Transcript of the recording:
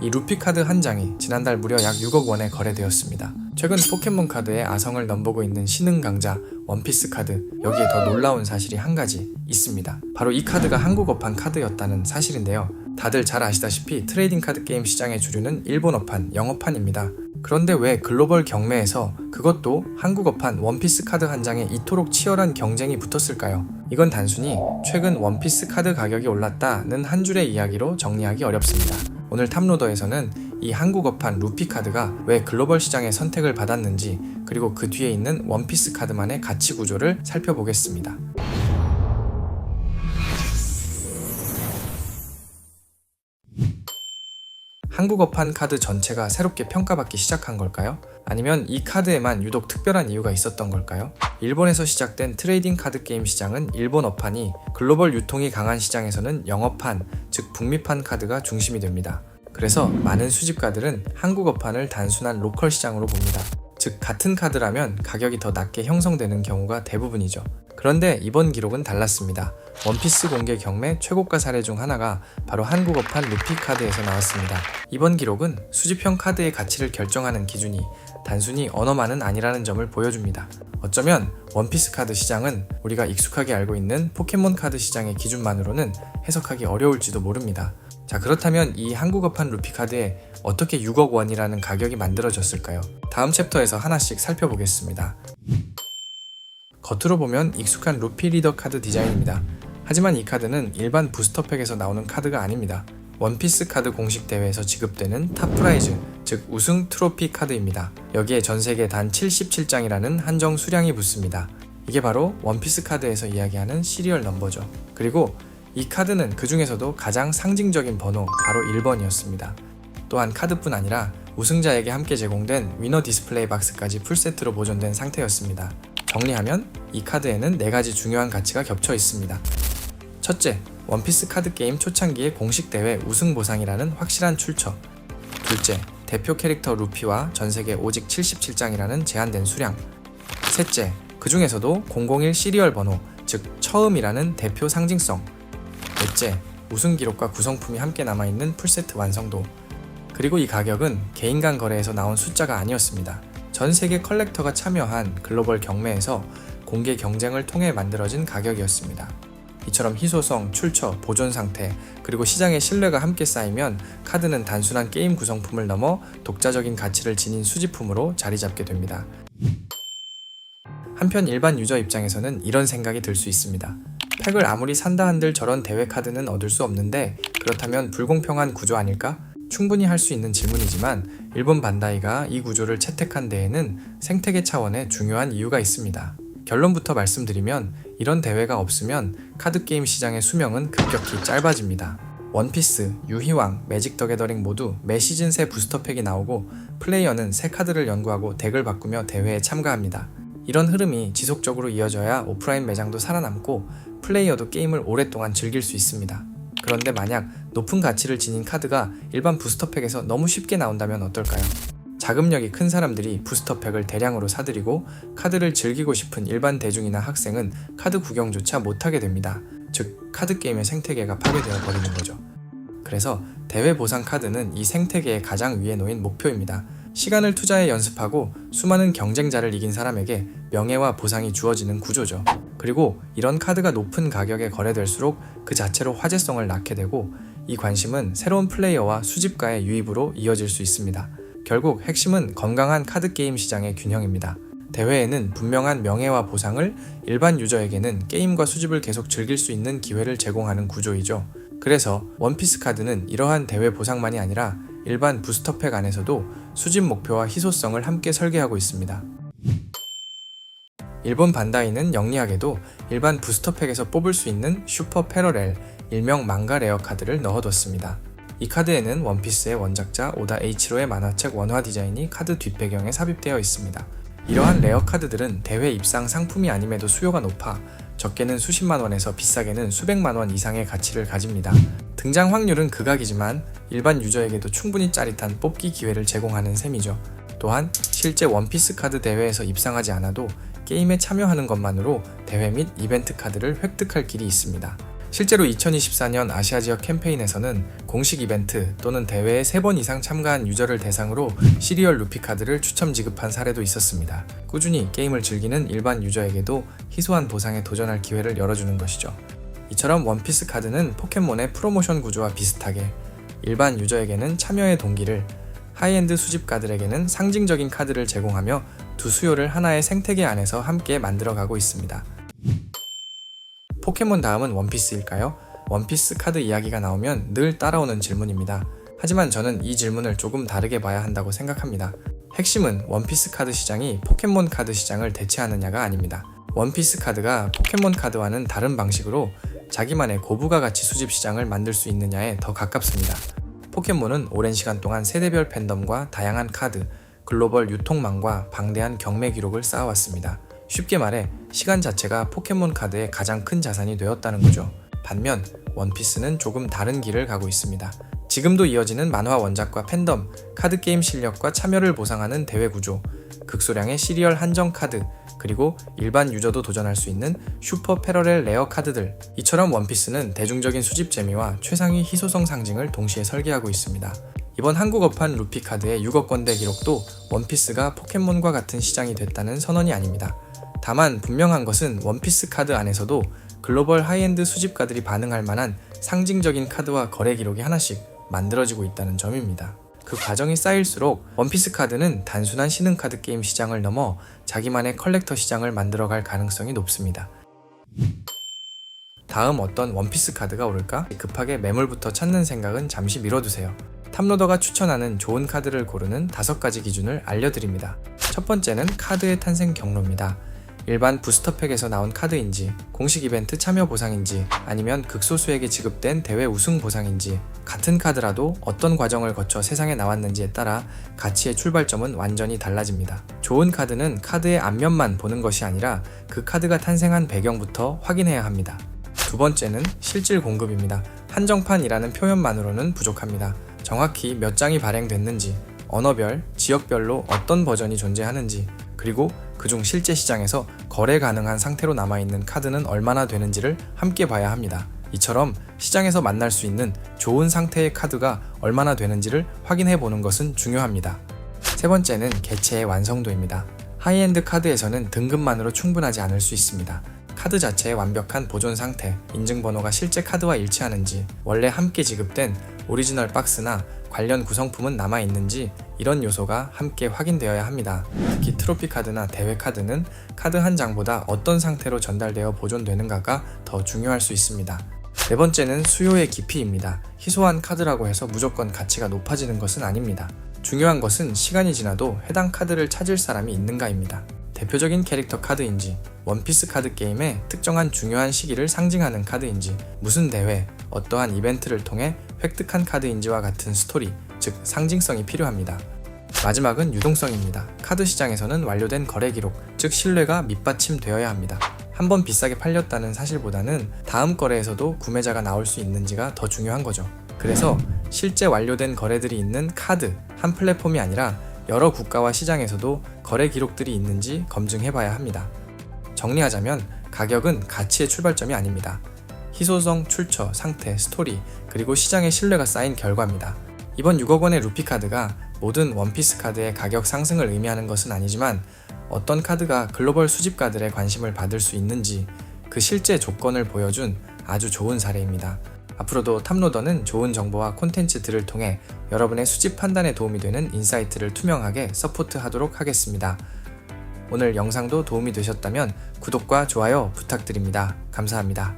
이 루피 카드 한 장이 지난달 무려 약 6억 원에 거래되었습니다. 최근 포켓몬 카드의 아성을 넘보고 있는 신흥 강자 원피스 카드, 여기에 더 놀라운 사실이 한 가지 있습니다. 바로 이 카드가 한국어판 카드였다는 사실인데요. 다들 잘 아시다시피 트레이딩 카드 게임 시장의 주류는 일본어판, 영어판입니다. 그런데 왜 글로벌 경매에서 그것도 한국어판 원피스 카드 한 장에 이토록 치열한 경쟁이 붙었을까요? 이건 단순히 최근 원피스 카드 가격이 올랐다는 한 줄의 이야기로 정리하기 어렵습니다. 오늘 탑로더에서는 이 한국어판 루피 카드가 왜 글로벌 시장의 선택을 받았는지, 그리고 그 뒤에 있는 원피스 카드만의 가치 구조를 살펴보겠습니다. 한국어판 카드 전체가 새롭게 평가받기 시작한 걸까요? 아니면 이 카드에만 유독 특별한 이유가 있었던 걸까요? 일본에서 시작된 트레이딩 카드 게임 시장은 일본어판이, 글로벌 유통이 강한 시장에서는 영어판, 즉 북미판 카드가 중심이 됩니다. 그래서 많은 수집가들은 한국어판을 단순한 로컬 시장으로 봅니다. 즉 같은 카드라면 가격이 더 낮게 형성되는 경우가 대부분이죠. 그런데 이번 기록은 달랐습니다. 원피스 공개 경매 최고가 사례 중 하나가 바로 한국어판 루피 카드에서 나왔습니다. 이번 기록은 수집형 카드의 가치를 결정하는 기준이 단순히 언어만은 아니라는 점을 보여줍니다. 어쩌면 원피스 카드 시장은 우리가 익숙하게 알고 있는 포켓몬 카드 시장의 기준만으로는 해석하기 어려울지도 모릅니다. 자, 그렇다면 이 한국어판 루피 카드에 어떻게 6억 원이라는 가격이 만들어졌을까요? 다음 챕터에서 하나씩 살펴보겠습니다. 겉으로 보면 익숙한 루피 리더 카드 디자인입니다. 하지만 이 카드는 일반 부스터팩에서 나오는 카드가 아닙니다. 원피스 카드 공식 대회에서 지급되는 탑프라이즈, 즉 우승 트로피 카드입니다. 여기에 전세계 단 77장이라는 한정 수량이 붙습니다. 이게 바로 원피스 카드에서 이야기하는 시리얼 넘버죠. 그리고 이 카드는 그 중에서도 가장 상징적인 번호, 바로 1번이었습니다. 또한 카드뿐 아니라 우승자에게 함께 제공된 위너 디스플레이 박스까지 풀세트로 보존된 상태였습니다. 정리하면 이 카드에는 4가지 중요한 가치가 겹쳐 있습니다. 첫째, 원피스 카드 게임 초창기의 공식 대회 우승 보상이라는 확실한 출처. 둘째, 대표 캐릭터 루피와 전세계 오직 77장이라는 제한된 수량. 셋째, 그 중에서도 001 시리얼 번호, 즉 처음이라는 대표 상징성. 넷째, 우승 기록과 구성품이 함께 남아있는 풀세트 완성도. 그리고 이 가격은 개인 간 거래에서 나온 숫자가 아니었습니다. 전 세계 컬렉터가 참여한 글로벌 경매에서 공개 경쟁을 통해 만들어진 가격이었습니다. 이처럼 희소성, 출처, 보존 상태, 그리고 시장의 신뢰가 함께 쌓이면 카드는 단순한 게임 구성품을 넘어 독자적인 가치를 지닌 수집품으로 자리 잡게 됩니다. 한편 일반 유저 입장에서는 이런 생각이 들 수 있습니다. 팩을 아무리 산다 한들 저런 대회 카드는 얻을 수 없는데 그렇다면 불공평한 구조 아닐까? 충분히 할 수 있는 질문이지만 일본 반다이가 이 구조를 채택한 데에는 생태계 차원의 중요한 이유가 있습니다. 결론부터 말씀드리면 이런 대회가 없으면 카드게임 시장의 수명은 급격히 짧아집니다. 원피스, 유희왕, 매직 더 게더링 모두 매 시즌 새 부스터팩이 나오고 플레이어는 새 카드를 연구하고 덱을 바꾸며 대회에 참가합니다. 이런 흐름이 지속적으로 이어져야 오프라인 매장도 살아남고 플레이어도 게임을 오랫동안 즐길 수 있습니다. 그런데 만약 높은 가치를 지닌 카드가 일반 부스터팩에서 너무 쉽게 나온다면 어떨까요? 자금력이 큰 사람들이 부스터팩을 대량으로 사들이고 카드를 즐기고 싶은 일반 대중이나 학생은 카드 구경조차 못하게 됩니다. 즉 카드 게임의 생태계가 파괴되어 버리는 거죠. 그래서 대회 보상 카드는 이 생태계의 가장 위에 놓인 목표입니다. 시간을 투자해 연습하고 수많은 경쟁자를 이긴 사람에게 명예와 보상이 주어지는 구조죠. 그리고 이런 카드가 높은 가격에 거래될수록 그 자체로 화제성을 낳게 되고 이 관심은 새로운 플레이어와 수집가의 유입으로 이어질 수 있습니다. 결국 핵심은 건강한 카드 게임 시장의 균형입니다. 대회에는 분명한 명예와 보상을, 일반 유저에게는 게임과 수집을 계속 즐길 수 있는 기회를 제공하는 구조이죠. 그래서 원피스 카드는 이러한 대회 보상만이 아니라 일반 부스터팩 안에서도 수집 목표와 희소성을 함께 설계하고 있습니다. 일본 반다이는 영리하게도 일반 부스터팩에서 뽑을 수 있는 슈퍼 패러렐, 일명 망가 레어 카드를 넣어뒀습니다. 이 카드에는 원피스의 원작자 오다 H로의 만화책 원화 디자인이 카드 뒷배경에 삽입되어 있습니다. 이러한 레어 카드들은 대회 입상 상품이 아님에도 수요가 높아 적게는 수십만 원에서 비싸게는 수백만 원 이상의 가치를 가집니다. 등장 확률은 극악이지만 일반 유저에게도 충분히 짜릿한 뽑기 기회를 제공하는 셈이죠. 또한 실제 원피스 카드 대회에서 입상하지 않아도 게임에 참여하는 것만으로 대회 및 이벤트 카드를 획득할 길이 있습니다. 실제로 2024년 아시아 지역 캠페인에서는 공식 이벤트 또는 대회에 3번 이상 참가한 유저를 대상으로 시리얼 루피 카드를 추첨 지급한 사례도 있었습니다. 꾸준히 게임을 즐기는 일반 유저에게도 희소한 보상에 도전할 기회를 열어주는 것이죠. 이처럼 원피스 카드는 포켓몬의 프로모션 구조와 비슷하게 일반 유저에게는 참여의 동기를, 하이엔드 수집가들에게는 상징적인 카드를 제공하며 두 수요를 하나의 생태계 안에서 함께 만들어가고 있습니다. 포켓몬 다음은 원피스일까요? 원피스 카드 이야기가 나오면 늘 따라오는 질문입니다. 하지만 저는 이 질문을 조금 다르게 봐야 한다고 생각합니다. 핵심은 원피스 카드 시장이 포켓몬 카드 시장을 대체하느냐가 아닙니다. 원피스 카드가 포켓몬 카드와는 다른 방식으로 자기만의 고부가 가치 수집 시장을 만들 수 있느냐에 더 가깝습니다. 포켓몬은 오랜 시간 동안 세대별 팬덤과 다양한 카드, 글로벌 유통망과 방대한 경매 기록을 쌓아왔습니다. 쉽게 말해 시간 자체가 포켓몬 카드의 가장 큰 자산이 되었다는 거죠. 반면 원피스는 조금 다른 길을 가고 있습니다. 지금도 이어지는 만화 원작과 팬덤, 카드 게임 실력과 참여를 보상하는 대회 구조, 극소량의 시리얼 한정 카드, 그리고 일반 유저도 도전할 수 있는 슈퍼 패러렐 레어 카드들. 이처럼 원피스는 대중적인 수집 재미와 최상위 희소성 상징을 동시에 설계하고 있습니다. 이번 한국어판 루피 카드의 6억 권대 기록도 원피스가 포켓몬과 같은 시장이 됐다는 선언이 아닙니다. 다만 분명한 것은 원피스 카드 안에서도 글로벌 하이엔드 수집가들이 반응할 만한 상징적인 카드와 거래 기록이 하나씩 만들어지고 있다는 점입니다. 그 과정이 쌓일수록 원피스 카드는 단순한 신흥카드 게임 시장을 넘어 자기만의 컬렉터 시장을 만들어갈 가능성이 높습니다. 다음 어떤 원피스 카드가 오를까? 급하게 매물부터 찾는 생각은 잠시 미뤄두세요. 탑로더가 추천하는 좋은 카드를 고르는 5가지 기준을 알려드립니다. 첫 번째는 카드의 탄생 경로입니다. 일반 부스터팩에서 나온 카드인지, 공식 이벤트 참여 보상인지, 아니면 극소수에게 지급된 대회 우승 보상인지, 같은 카드라도 어떤 과정을 거쳐 세상에 나왔는지에 따라 가치의 출발점은 완전히 달라집니다. 좋은 카드는 카드의 앞면만 보는 것이 아니라 그 카드가 탄생한 배경부터 확인해야 합니다. 두 번째는 실질 공급입니다. 한정판이라는 표현만으로는 부족합니다. 정확히 몇 장이 발행됐는지, 언어별, 지역별로 어떤 버전이 존재하는지, 그리고 그중 실제 시장에서 거래 가능한 상태로 남아있는 카드는 얼마나 되는지를 함께 봐야 합니다. 이처럼 시장에서 만날 수 있는 좋은 상태의 카드가 얼마나 되는지를 확인해 보는 것은 중요합니다. 세 번째는 개체의 완성도입니다. 하이엔드 카드에서는 등급만으로 충분하지 않을 수 있습니다. 카드 자체의 완벽한 보존 상태, 인증번호가 실제 카드와 일치하는지, 원래 함께 지급된 오리지널 박스나 관련 구성품은 남아있는지, 이런 요소가 함께 확인되어야 합니다. 특히 트로피 카드나 대회 카드는 카드 한 장보다 어떤 상태로 전달되어 보존되는가가 더 중요할 수 있습니다. 네 번째는 수요의 깊이입니다. 희소한 카드라고 해서 무조건 가치가 높아지는 것은 아닙니다. 중요한 것은 시간이 지나도 해당 카드를 찾을 사람이 있는가입니다. 대표적인 캐릭터 카드인지, 원피스 카드 게임의 특정한 중요한 시기를 상징하는 카드인지, 무슨 대회, 어떠한 이벤트를 통해 획득한 카드인지와 같은 스토리, 즉 상징성이 필요합니다. 마지막은 유동성입니다. 카드 시장에서는 완료된 거래 기록, 즉 신뢰가 밑받침되어야 합니다. 한번 비싸게 팔렸다는 사실보다는 다음 거래에서도 구매자가 나올 수 있는지가 더 중요한 거죠. 그래서 실제 완료된 거래들이 있는 카드, 한 플랫폼이 아니라 여러 국가와 시장에서도 거래 기록들이 있는지 검증해봐야 합니다. 정리하자면 가격은 가치의 출발점이 아닙니다. 희소성, 출처, 상태, 스토리, 그리고 시장의 신뢰가 쌓인 결과입니다. 이번 6억 원의 루피 카드가 모든 원피스 카드의 가격 상승을 의미하는 것은 아니지만 어떤 카드가 글로벌 수집가들의 관심을 받을 수 있는지 그 실제 조건을 보여준 아주 좋은 사례입니다. 앞으로도 탑로더는 좋은 정보와 콘텐츠들을 통해 여러분의 수집 판단에 도움이 되는 인사이트를 투명하게 서포트하도록 하겠습니다. 오늘 영상도 도움이 되셨다면 구독과 좋아요 부탁드립니다. 감사합니다.